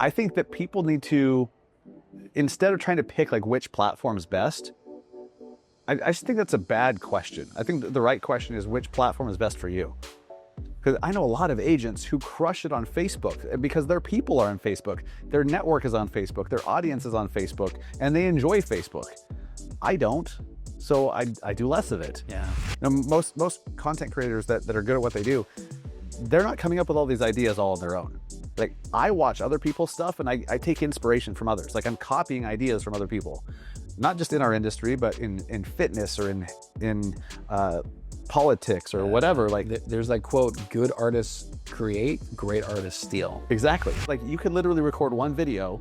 I think that people need to, instead of trying to pick like which platform is best, I just think that's a bad question. I think the right question is which platform is best for you. Because I know a lot of agents who crush it on Facebook because their people are on Facebook, their network is on Facebook, their audience is on Facebook, and they enjoy Facebook. I don't, so I do less of it. Yeah. You know, most content creators that are good at what they do, they're not coming up with all these ideas all on their own. Like, I watch other people's stuff and I take inspiration from others. Like, I'm copying ideas from other people, not just in our industry, but in fitness or in politics or whatever. Like, there's that quote, good artists create, great artists steal. Exactly. Like, you could literally record one video,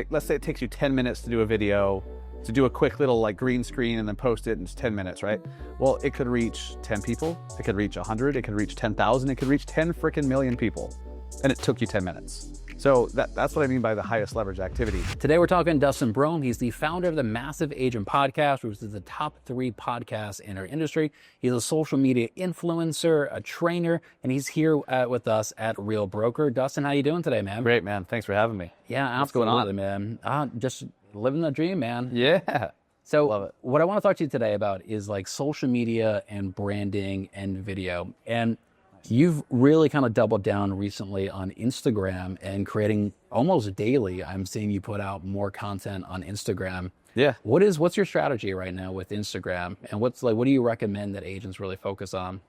let's say it takes you 10 minutes to do a video, to do a quick little like green screen and then post it, and it's 10 minutes, right? Well, it could reach 10 people, it could reach 100, it could reach 10,000, it could reach 10 freaking million people, and it took you 10 minutes. So that's what I mean by the highest leverage activity. Today we're talking to Dustin Brohm. He's the founder of the Massive Agent Podcast, which is the top 3 podcasts in our industry. He's a social media influencer, a trainer, and he's here with us at Real Broker. Dustin, how you doing today, man? Great, man. Thanks for having me. Yeah, absolutely, man. Just living the dream, man. Yeah. So Love it. what I want to talk to you today about is like social media and branding and video. And you've really kind of doubled down recently on Instagram and creating almost daily. I'm seeing you put out more content on Instagram. Yeah. What's your strategy right now with Instagram? And what do you recommend that agents really focus on?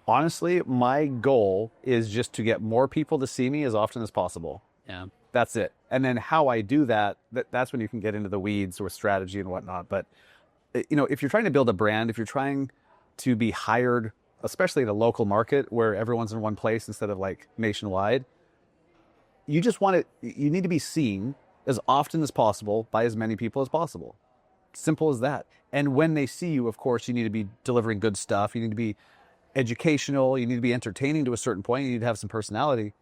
Honestly, my goal is just to get more people to see me as often as possible. Yeah. That's it. And then how I do that's when you can get into the weeds with strategy and whatnot. But, you know, if you're trying to build a brand, if you're trying to be hired, especially in a local market where everyone's in one place instead of like nationwide, you need to be seen as often as possible by as many people as possible. Simple as that. And when they see you, of course, you need to be delivering good stuff. You need to be educational. You need to be entertaining to a certain point. You need to have some personality.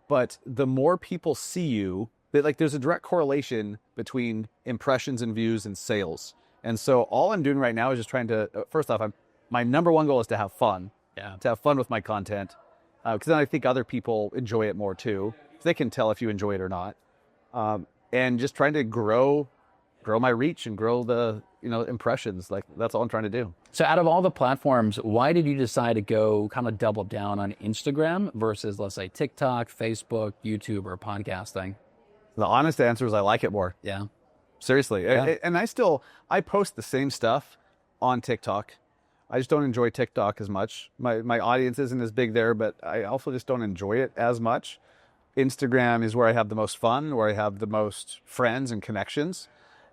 But the more people see you, there's a direct correlation between impressions and views and sales. And so all I'm doing right now is just trying to, first off, my number one goal is to have fun. Yeah. To have fun with my content. Because then I think other people enjoy it more too. They can tell if you enjoy it or not. And just trying to grow my reach and grow the, impressions. Like, that's all I'm trying to do. So out of all the platforms, why did you decide to go kind of double down on Instagram versus, let's say, TikTok, Facebook, YouTube, or podcasting? The honest answer is I like it more. Yeah. Seriously. Yeah. And I post the same stuff on TikTok. I just don't enjoy TikTok as much. My audience isn't as big there, but I also just don't enjoy it as much. Instagram is where I have the most fun, where I have the most friends and connections.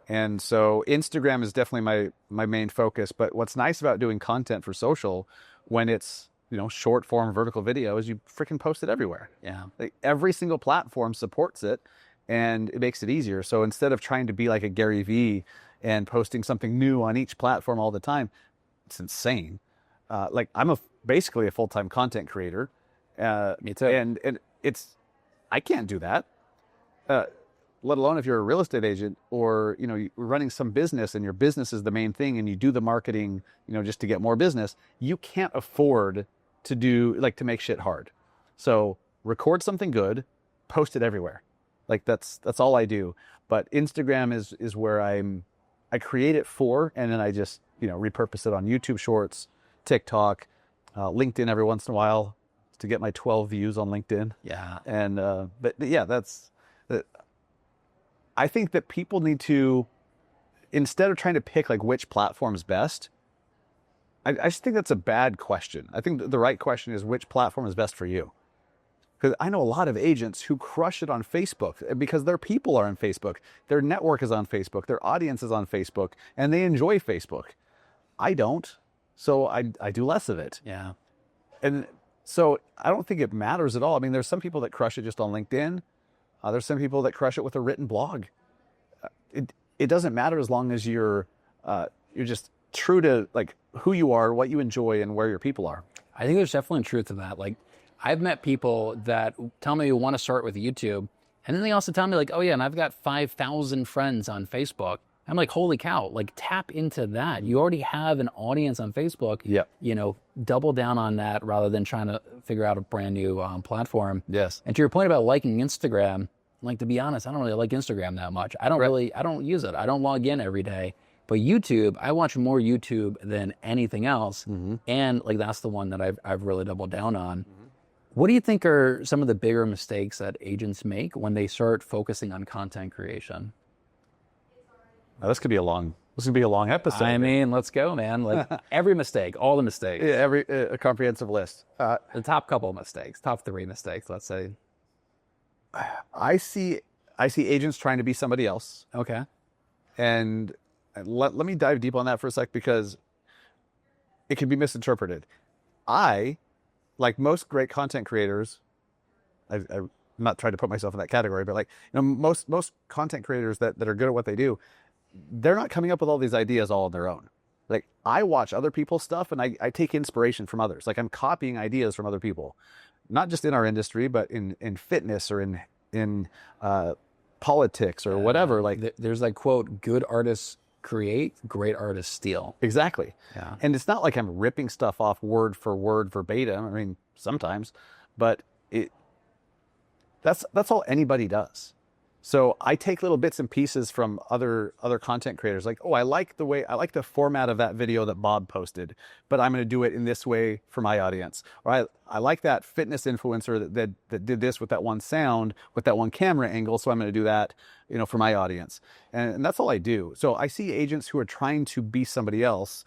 And so Instagram is definitely my main focus. But what's nice about doing content for social when it's, short form vertical video is you freaking post it everywhere. Yeah. Like, every single platform supports it and it makes it easier. So instead of trying to be like a Gary Vee and posting something new on each platform all the time, it's insane. I'm basically a full-time content creator. Me too. And I can't do that. Let alone if you're a real estate agent or, you're running some business and your business is the main thing and you do the marketing, just to get more business. You can't afford to make shit hard. So record something good, post it everywhere. Like, that's all I do. But Instagram is where I create it for, and then I just, repurpose it on YouTube Shorts, TikTok, LinkedIn every once in a while to get my 12 views on LinkedIn. Yeah. And, but yeah, I think that people need to, instead of trying to pick like which platform is best, I just think that's a bad question. I think the right question is which platform is best for you. Because I know a lot of agents who crush it on Facebook because their people are on Facebook, their network is on Facebook, their audience is on Facebook, and they enjoy Facebook. I don't, so I do less of it. Yeah. And so I don't think it matters at all. I mean, there's some people that crush it just on LinkedIn. There's some people that crush it with a written blog. It doesn't matter as long as you're just true to like who you are, what you enjoy, and where your people are. I think there's definitely truth to that. Like, I've met people that tell me they want to start with YouTube, and then they also tell me like, oh yeah, and I've got 5,000 friends on Facebook. I'm like, holy cow, like, tap into that. You already have an audience on Facebook. Yep. Double down on that rather than trying to figure out a brand new platform. Yes. And to your point about liking Instagram, Like, to be honest, I don't really like Instagram that much. I don't use it. I don't log in every day. But YouTube, I watch more YouTube than anything else. And like, that's the one that I've really doubled down on. What do you think are some of the bigger mistakes that agents make when they start focusing on content creation? Now, this could be a long episode. I mean, let's go, man. Like, every mistake, all the mistakes. Yeah, a comprehensive list. The top couple of mistakes, top 3 mistakes, let's say. I see agents trying to be somebody else. Okay. And let me dive deep on that for a sec, because it can be misinterpreted. Like most great content creators, I'm not trying to put myself in that category, but like, most content creators that are good at what they do, they're not coming up with all these ideas all on their own. Like, I watch other people's stuff and I take inspiration from others. Like, I'm copying ideas from other people, not just in our industry, but in fitness or in politics or whatever. Like, there's like, quote, good artists create, great artists steal. Exactly. Yeah. And it's not like I'm ripping stuff off word for word verbatim. I mean, sometimes, but that's all anybody does. So I take little bits and pieces from other content creators. Like, oh, I like the format of that video that Bob posted, but I'm going to do it in this way for my audience. Or I like that fitness influencer that did this with that one sound, with that one camera angle, so I'm going to do that, for my audience. And that's all I do. So I see agents who are trying to be somebody else.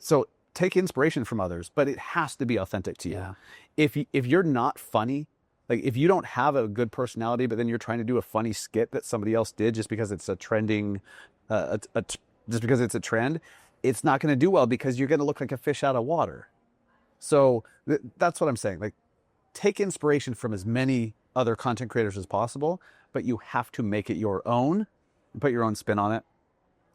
So take inspiration from others, but it has to be authentic to you. Yeah. If you're not funny, like, if you don't have a good personality, but then you're trying to do a funny skit that somebody else did just because it's a trending, just because it's a trend, it's not going to do well, because you're going to look like a fish out of water. So that's what I'm saying. Like, take inspiration from as many other content creators as possible, but you have to make it your own and put your own spin on it.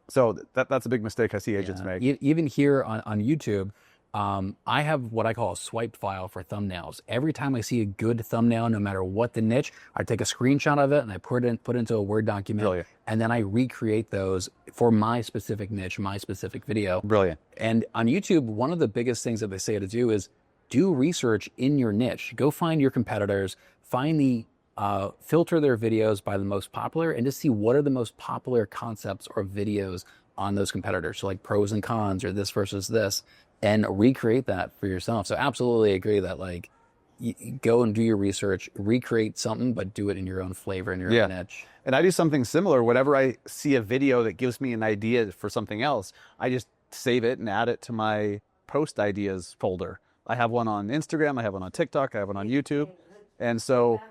So that's a big mistake I see agents make. Even here on YouTube, I have what I call a swipe file for thumbnails. Every time I see a good thumbnail, no matter what the niche, I take a screenshot of it and I put it into a Word document. Brilliant. And then I recreate those for my specific niche, my specific video. Brilliant. And on YouTube, one of the biggest things that they say to do is do research in your niche. Go find your competitors, filter their videos by the most popular, and just see what are the most popular concepts or videos on those competitors. So like pros and cons, or this versus this, and recreate that for yourself. So absolutely agree that, like, you go and do your research, recreate something, but do it in your own flavor, in your own niche. And I do something similar. Whenever I see a video that gives me an idea for something else, I just save it and add it to my post ideas folder. I have one on Instagram, I have one on TikTok, I have one on YouTube. And so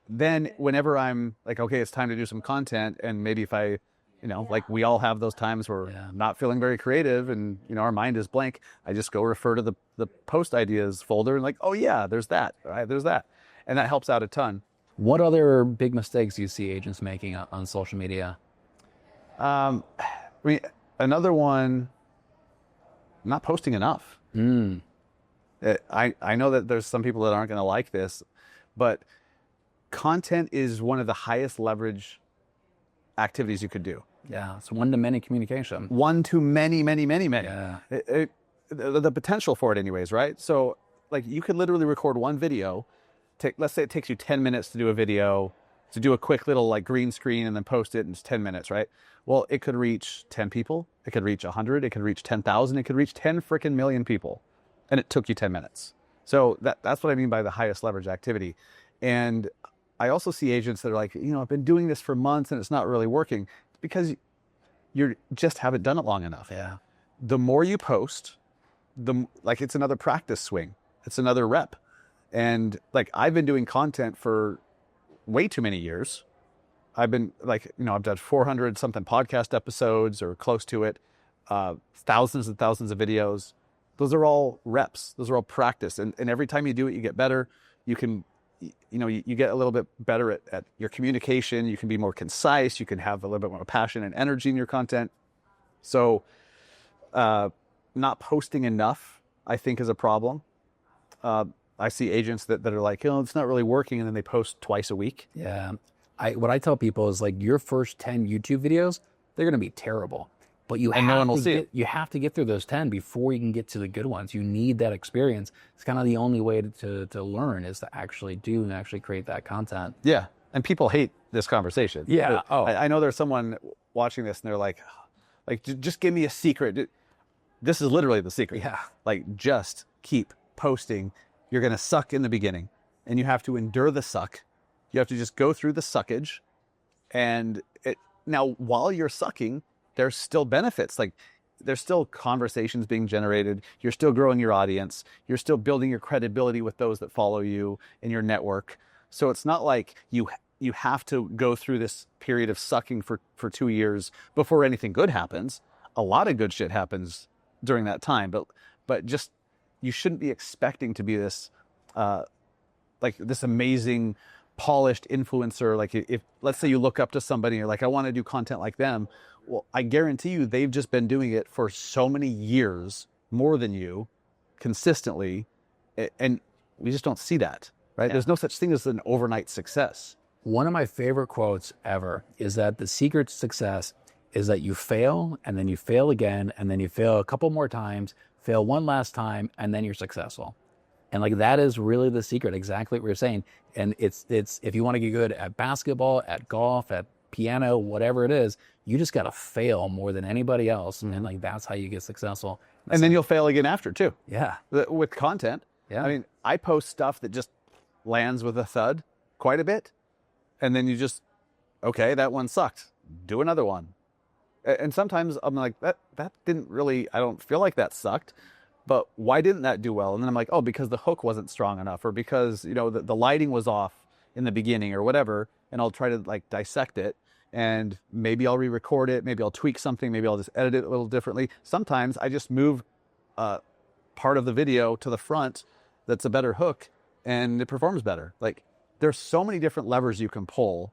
then whenever I'm like, okay, it's time to do some content, and maybe if I, like, we all have those times where we're not feeling very creative and, our mind is blank, I just go refer to the post ideas folder and, like, oh yeah, there's that, right? There's that. And that helps out a ton. What other big mistakes do you see agents making on social media? I mean, another one, not posting enough. I know that there's some people that aren't going to like this, but content is one of the highest leverage activities you could do. Yeah, it's one-to-many communication. One to many, many, many, many. Yeah. The potential for it anyways, right? So, like, you could literally record one video. Let's say it takes you 10 minutes to do a video, to do a quick little, like, green screen and then post it, and it's 10 minutes, right? Well, it could reach 10 people. It could reach 100. It could reach 10,000. It could reach 10 freaking million people. And it took you 10 minutes. So that's what I mean by the highest leverage activity. And I also see agents that are like, I've been doing this for months and it's not really working. Because you just haven't done it long enough. Yeah. The more you post, it's another practice swing. It's another rep. And, like, I've been doing content for way too many years. I've been, I've done 400 something podcast episodes or close to it, thousands and thousands of videos. Those are all reps. Those are all practice. And every time you do it, you get better. You can, you get a little bit better at your communication. You can be more concise. You can have a little bit more passion and energy in your content. So not posting enough, I think, is a problem. I see agents that are like, it's not really working, and then they post twice a week. Yeah. What I tell people is, like, your first 10 YouTube videos, they're going to be terrible. But no one will see it. You have to get through those 10 before you can get to the good ones. You need that experience. It's kind of the only way to learn, is to actually do and actually create that content. Yeah. And people hate this conversation. Yeah. Oh, I know there's someone watching this and they're like, just give me a secret. This is literally the secret. yeah. Like, just keep posting. You're going to suck in the beginning and you have to endure the suck. You have to just go through the suckage. And now while you're sucking, there's still benefits. Like, there's still conversations being generated. You're still growing your audience. You're still building your credibility with those that follow you in your network. So it's not like you have to go through this period of sucking for 2 years before anything good happens. A lot of good shit happens during that time, but just, you shouldn't be expecting to be this like this amazing polished influencer. Like, if let's say you look up to somebody and you're like, I want to do content like them. Well, I guarantee you they've just been doing it for so many years, more than you, consistently, and we just don't see that, right? Yeah. There's no such thing as an overnight success. One of my favorite quotes ever is that the secret to success is that you fail and then you fail again and then you fail a couple more times, fail one last time, and then you're successful. And like, that is really the secret, exactly what you're saying. And it's if you want to get good at basketball, at golf, at piano, whatever it is, you just got to fail more than anybody else. And like, that's how you get successful. And then you'll fail again after too. Yeah. With content. Yeah. I mean, I post stuff that just lands with a thud quite a bit. And then you just, okay, that one sucked. Do another one. And sometimes I'm like, that didn't really, I don't feel like that sucked. But why didn't that do well? And then I'm like, oh, because the hook wasn't strong enough, or because, you know, the lighting was off in the beginning or whatever. And I'll try to like dissect it, and maybe I'll re-record it. Maybe I'll tweak something. Maybe I'll just edit it a little differently. Sometimes I just move part of the video to the front that's a better hook and it performs better. Like, there's so many different levers you can pull.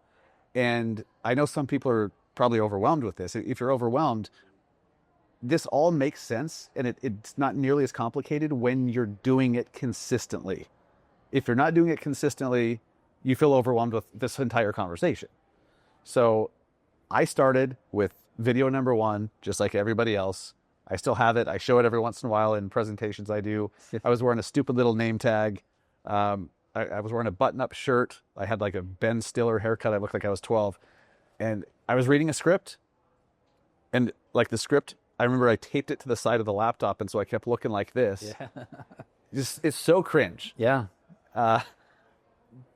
And I know some people are probably overwhelmed with this. If you're overwhelmed, this all makes sense, and it's not nearly as complicated when you're doing it consistently. If you're not doing it consistently, you feel overwhelmed with this entire conversation. So I started with video number 1, just like everybody else. I still have it. I show it every once in a while in presentations I do. I was wearing a stupid little name tag. I was wearing a button-up shirt. I had like a Ben Stiller haircut. I looked like I was 12. And I was reading a script, and like the script, I remember I taped it to the side of the laptop, and so I kept looking like this. Yeah. It's so cringe. Yeah. But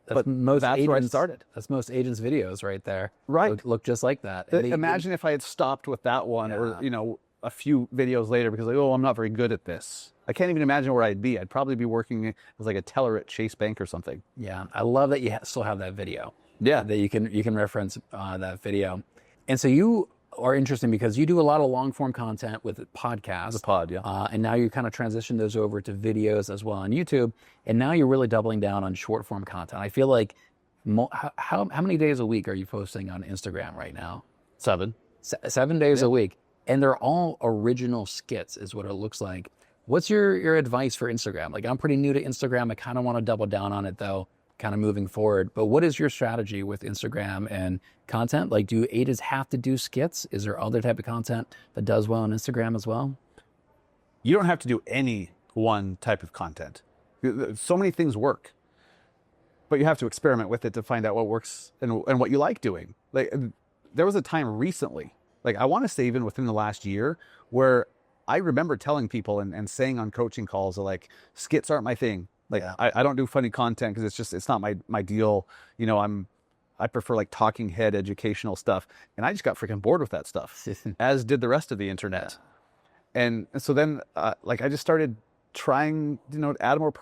that's where I started. That's most agents' videos right there. Right. Look just like that. Imagine if I had stopped with that one, or, you know, a few videos later, because like, oh, I'm not very good at this. I can't even imagine where I'd be. I'd probably be working as like a teller at Chase Bank or something. Yeah. I love that you still have that video. Yeah. That you can reference that video. And so you are interesting because you do a lot of long form content with podcasts. The pod, yeah. And now you kind of transition those over to videos as well on YouTube. And now you're really doubling down on short form content. I feel like, how many days a week are you posting on Instagram right now? 7. 7 days a week. And they're all original skits is what it looks like. What's your advice for Instagram? Like, I'm pretty new to Instagram. I kind of want to double down on it though, kind of moving forward. But what is your strategy with Instagram and content? Like, do ADAs have to do skits? Is there other type of content that does well on Instagram as well? You don't have to do any one type of content. So many things work, but you have to experiment with it to find out what works and what you like doing. Like, there was a time recently, like I want to say even within the last year, where I remember telling people and saying on coaching calls, like, skits aren't my thing. Like, I don't do funny content because it's not my deal. You know, I prefer like talking head educational stuff. And I just got freaking bored with that stuff, as did the rest of the internet. And so then like I just started trying, you know, to add more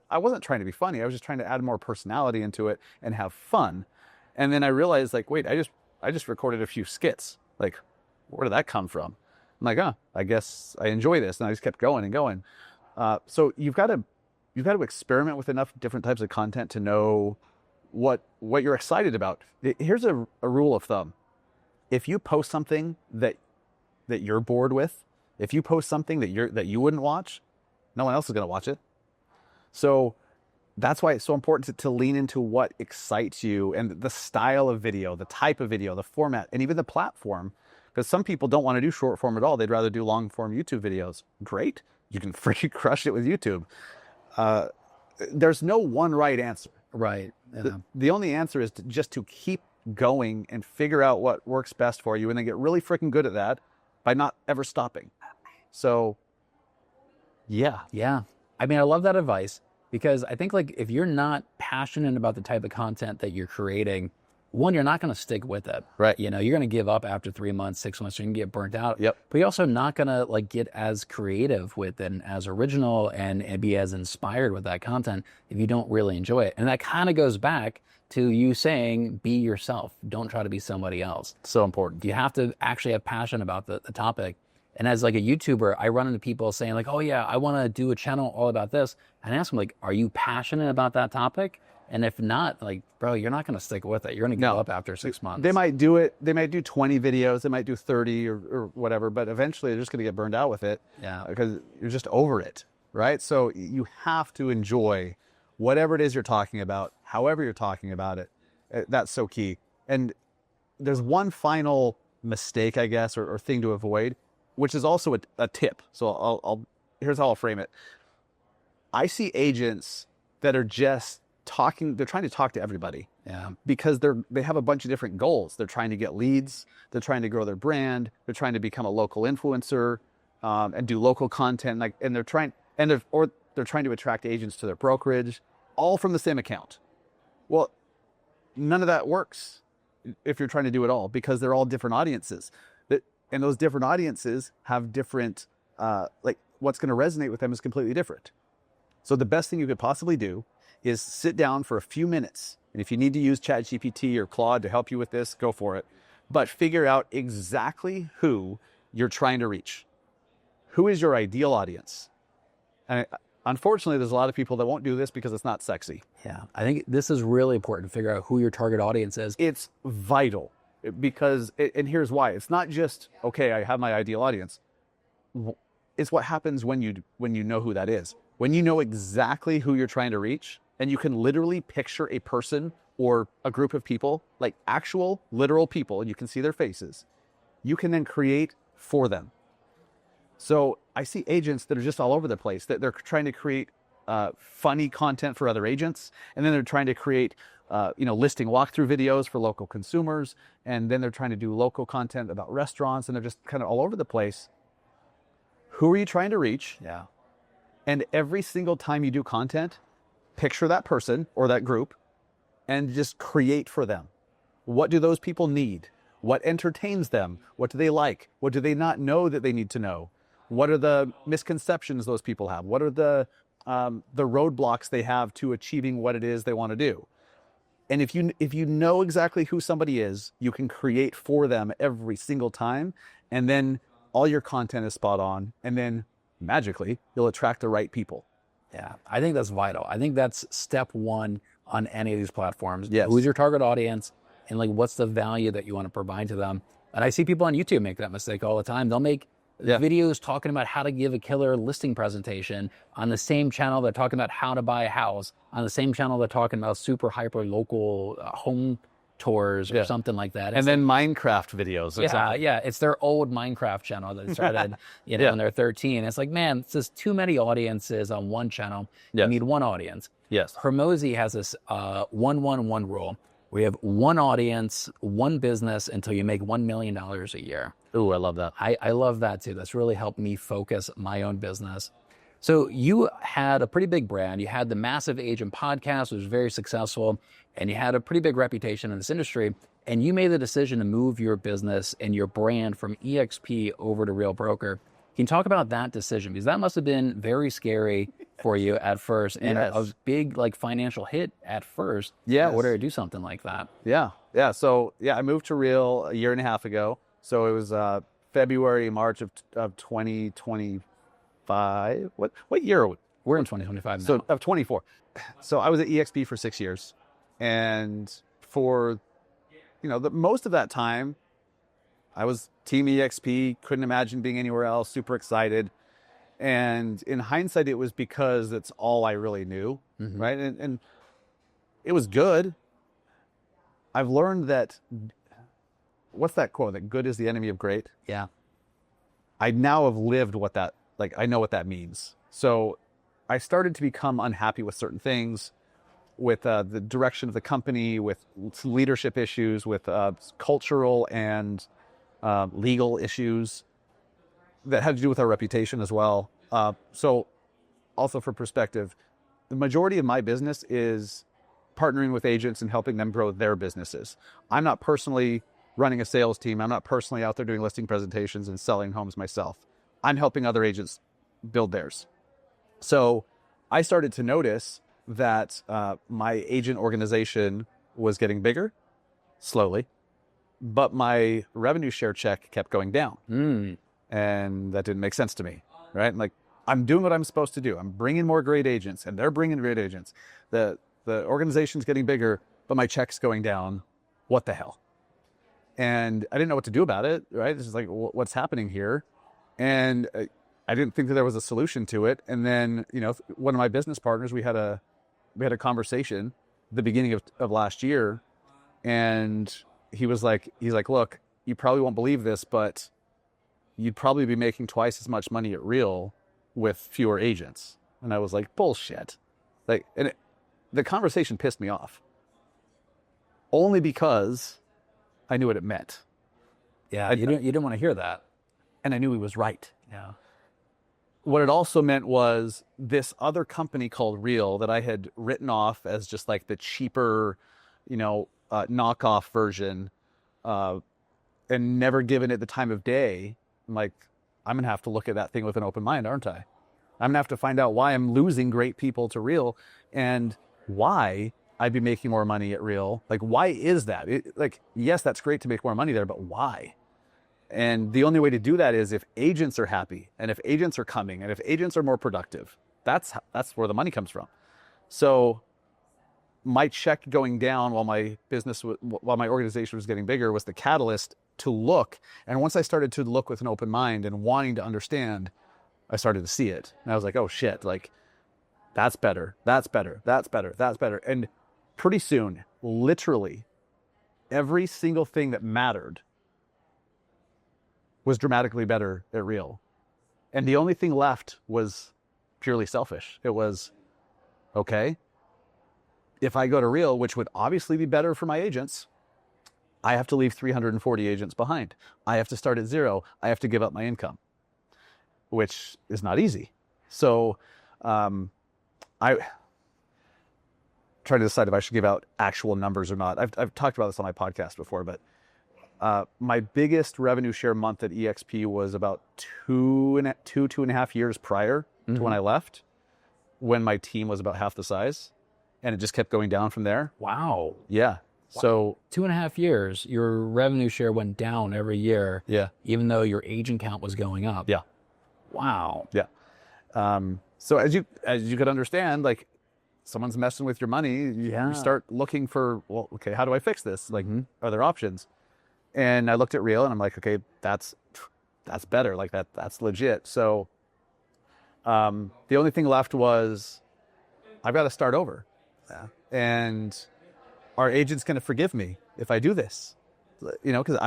I wasn't trying to be funny. I was just trying to add more personality into it and have fun. And then I realized, like, wait, I just recorded a few skits. Like, where did that come from? I'm like, I guess I enjoy this. And I just kept going and going. So you've got to experiment with enough different types of content to know what you're excited about. Here's a rule of thumb. If you post something that you're bored with, if you post something that you wouldn't watch, no one else is going to watch it. So that's why it's so important to lean into what excites you and the style of video, the type of video, the format, and even the platform. Because some people don't want to do short form at all. They'd rather do long form YouTube videos. Great. You can freaking crush it with YouTube. There's no one right answer. Right. Yeah. The only answer is just to keep going and figure out what works best for you, and then get really freaking good at that by not ever stopping. So, yeah. Yeah. I mean, I love that advice because I think like if you're not passionate about the type of content that you're creating, one, you're not going to stick with it. Right. You know, you're going to give up after 3 months, 6 months, you're going to get burnt out. Yep. But you're also not going to like get as creative with it and as original and be as inspired with that content if you don't really enjoy it. And that kind of goes back to you saying, be yourself. Don't try to be somebody else. So important. You have to actually have passion about the topic. And as like a YouTuber, I run into people saying like, oh yeah, I want to do a channel all about this. And I ask them like, are you passionate about that topic? And if not, like, bro, you're not going to stick with it. You're going to give up after 6 months. They might do it. They might do 20 videos. They might do 30 or whatever, but eventually they're just going to get burned out with it. Yeah. Because you're just over it, right? So you have to enjoy whatever it is you're talking about, however you're talking about it. That's so key. And there's one final mistake, I guess, or thing to avoid, which is also a tip. So here's how I'll frame it. I see agents that are just talking, they're trying to talk to everybody. Yeah. Because they have a bunch of different goals. They're trying to get leads, they're trying to grow their brand, they're trying to become a local influencer, and do local content, they're trying to attract agents to their brokerage, all from the same account. Well, none of that works if you're trying to do it all, because they're all different audiences. And those different audiences have different, what's going to resonate with them is completely different. So the best thing you could possibly do is sit down for a few minutes. And if you need to use ChatGPT or Claude to help you with this, go for it. But figure out exactly who you're trying to reach. Who is your ideal audience? And unfortunately, there's a lot of people that won't do this because it's not sexy. Yeah. I think this is really important to figure out who your target audience is. It's vital because, and here's why. It's not just, okay, I have my ideal audience. It's what happens when you know who that is. When you know exactly who you're trying to reach, and you can literally picture a person or a group of people, like actual literal people, and you can see their faces, you can then create for them. So I see agents that are just all over the place, that they're trying to create funny content for other agents, and then they're trying to create listing walkthrough videos for local consumers, and then they're trying to do local content about restaurants, and they're just kind of all over the place. Who are you trying to reach? Yeah. And every single time you do content, picture that person or that group and just create for them. What do those people need? What entertains them? What do they like? What do they not know that they need to know? What are the misconceptions those people have? What are the roadblocks they have to achieving what it is they want to do? And if you know exactly who somebody is, you can create for them every single time, and then all your content is spot on, and then magically you'll attract the right people. Yeah, I think that's vital. I think that's step one on any of these platforms. Yes. Who's your target audience, and like what's the value that you want to provide to them? And I see people on YouTube make that mistake all the time. They'll make videos talking about how to give a killer listing presentation. On the same channel, they're talking about how to buy a house. On the same channel, they're talking about super hyper local home tours or something like that. And then Minecraft videos. Yeah. It's their old Minecraft channel that started, when they're 13. It's like, man, it's just too many audiences on one channel. You need one audience. Yes. Hormozy has this 1-1-1 rule. We have one audience, one business until you make $1 million a year. Ooh, I love that. I love that too. That's really helped me focus my own business. So you had a pretty big brand. You had the Massive Agent podcast, which was very successful, and you had a pretty big reputation in this industry. And you made the decision to move your business and your brand from EXP over to Real Broker. Can you talk about that decision? Because that must have been very scary for you at first, and a big financial hit at first. Yeah. In order to do something like that. Yeah. So I moved to Real a year and a half ago. So it was February, March of 2025. What year are we? We're in 2025 now. So of 24. So I was at EXP for 6 years, and for most of that time, I was Team EXP. Couldn't imagine being anywhere else. Super excited. And in hindsight, it was because that's all I really knew, right? And it was good. I've learned that, what's that quote? That good is the enemy of great? Yeah. I now have lived what that, I know what that means. So I started to become unhappy with certain things, with the direction of the company, with leadership issues, with cultural and legal issues that had to do with our reputation as well. So also for perspective, the majority of my business is partnering with agents and helping them grow their businesses. I'm not personally running a sales team. I'm not personally out there doing listing presentations and selling homes myself. I'm helping other agents build theirs. So I started to notice that my agent organization was getting bigger slowly, but my revenue share check kept going down. And that didn't make sense to me, right? Like, I'm doing what I'm supposed to do. I'm bringing more great agents, and they're bringing great agents. The organization's getting bigger, but my check's going down. What the hell? And I didn't know what to do about it, right? It's just like, what's happening here? And I didn't think that there was a solution to it. And then, one of my business partners, we had a conversation at the beginning of last year, and he's like, look, you probably won't believe this, but you'd probably be making twice as much money at Real with fewer agents. And I was like, bullshit. The conversation pissed me off. Only because I knew what it meant. Yeah, you didn't want to hear that. And I knew he was right. Yeah. What it also meant was this other company called Real that I had written off as just like the cheaper, knockoff version, and never given it the time of day. I'm like, I'm going to have to look at that thing with an open mind, aren't I? I'm going to have to find out why I'm losing great people to Real and why I'd be making more money at Real. Like, why is that? Yes, that's great to make more money there, but why? And the only way to do that is if agents are happy and if agents are coming and if agents are more productive. That's where the money comes from. So my check going down while my organization was getting bigger was the catalyst to look. And once I started to look with an open mind and wanting to understand, I started to see it. And I was like, oh shit, like that's better, that's better, that's better, that's better. And pretty soon, literally every single thing that mattered was dramatically better at Real. And the only thing left was purely selfish. It was, okay, if I go to Real, which would obviously be better for my agents, I have to leave 340 agents behind. I have to start at zero. I have to give up my income, which is not easy. So I try to decide if I should give out actual numbers or not. I've talked about this on my podcast before, but my biggest revenue share month at EXP was about two and a half years prior to when I left, when my team was about half the size, and it just kept going down from there. Wow. Yeah. Wow. So 2.5 years, your revenue share went down every year. Yeah. Even though your agent count was going up. Yeah. Wow. Yeah. So as you could understand, like, someone's messing with your money, you start looking for, well, okay, how do I fix this? Like, are there options? And I looked at Real and I'm like, okay, that's better. Like that's legit. So the only thing left was I've got to start over. Yeah. And are agents going to forgive me if I do this? Because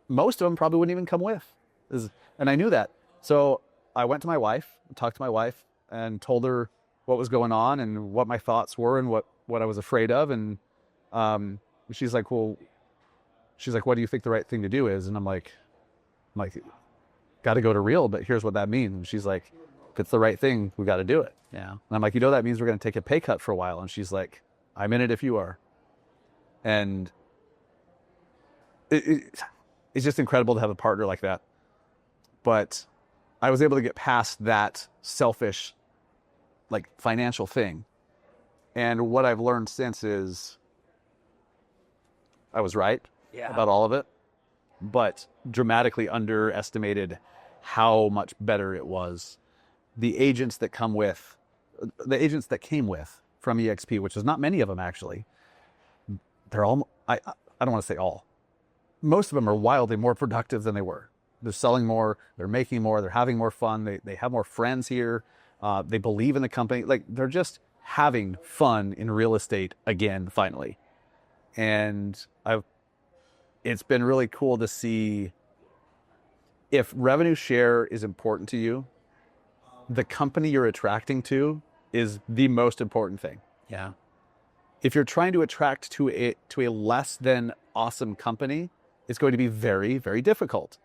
most of them probably wouldn't even come with. And I knew that. So I went to my wife, talked to my wife, and told her what was going on and what my thoughts were and what I was afraid of. And she's like, what do you think the right thing to do is? And I'm like, got to go to Real, but here's what that means. And she's like, if it's the right thing, we got to do it. Yeah. And I'm like, that means we're going to take a pay cut for a while. And she's like, I'm in it if you are. And it's just incredible to have a partner like that. But I was able to get past that selfish, like, financial thing. And what I've learned since is I was right about all of it, but dramatically underestimated how much better it was. The agents that came with from EXP, which is not many of them actually, they're all, I don't want to say all, most of them are wildly more productive than they were. They're selling more, they're making more, they're having more fun, they have more friends here, they believe in the company, like they're just having fun in real estate again, finally. And it's been really cool to see if revenue share is important to you, the company you're attracting to is the most important thing. Yeah. if you're trying to attract to a less than awesome company, it's going to be very, very difficult,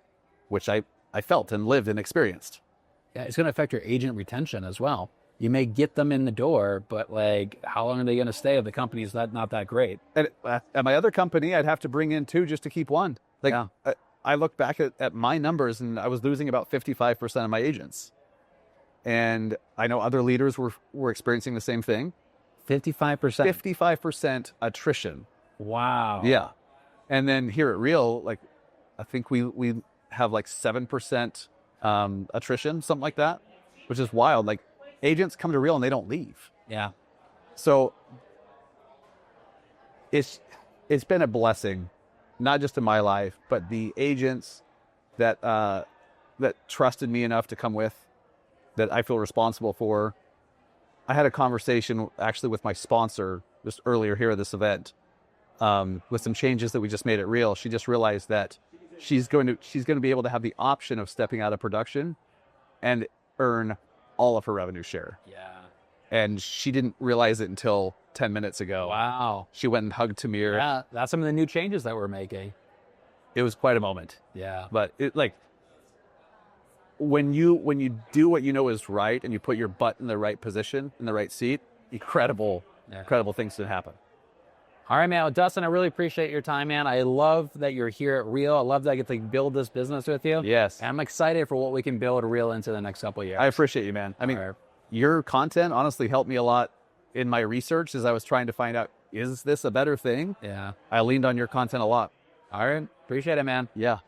which I felt and lived and experienced. Yeah, it's going to affect your agent retention as well. You may get them in the door, but like, how long are they going to stay if the company's not that great? And at my other company, I'd have to bring in 2 just to keep 1. Like, Yeah. I look back at my numbers, and I was losing about 55% of my agents. And I know other leaders were experiencing the same thing. 55%. 55% attrition. Wow. Yeah. And then here at Real, like, I think we have like 7% attrition, something like that, which is wild. Like, agents come to Real and they don't leave. Yeah. So it's been a blessing, not just in my life, but the agents that trusted me enough to come with, that I feel responsible for. I had a conversation actually with my sponsor just earlier here at this event, with some changes that we just made at Real. She just realized that she's going to be able to have the option of stepping out of production and earn all of her revenue share. Yeah. And she didn't realize it until 10 minutes ago. Wow. She went and hugged Tamir. Yeah, that's some of the new changes that we're making. It was quite a moment. Yeah. But it, like, when you do what you know is right and you put your butt in the right position, in the right seat, incredible things can happen. All right, man. Well, Dustin, I really appreciate your time, man. I love that you're here at Real. I love that I get to build this business with you. Yes. And I'm excited for what we can build Real into the next couple of years. I appreciate you, man. I mean, your content honestly helped me a lot in my research as I was trying to find out, is this a better thing? Yeah. I leaned on your content a lot. All right. Appreciate it, man. Yeah.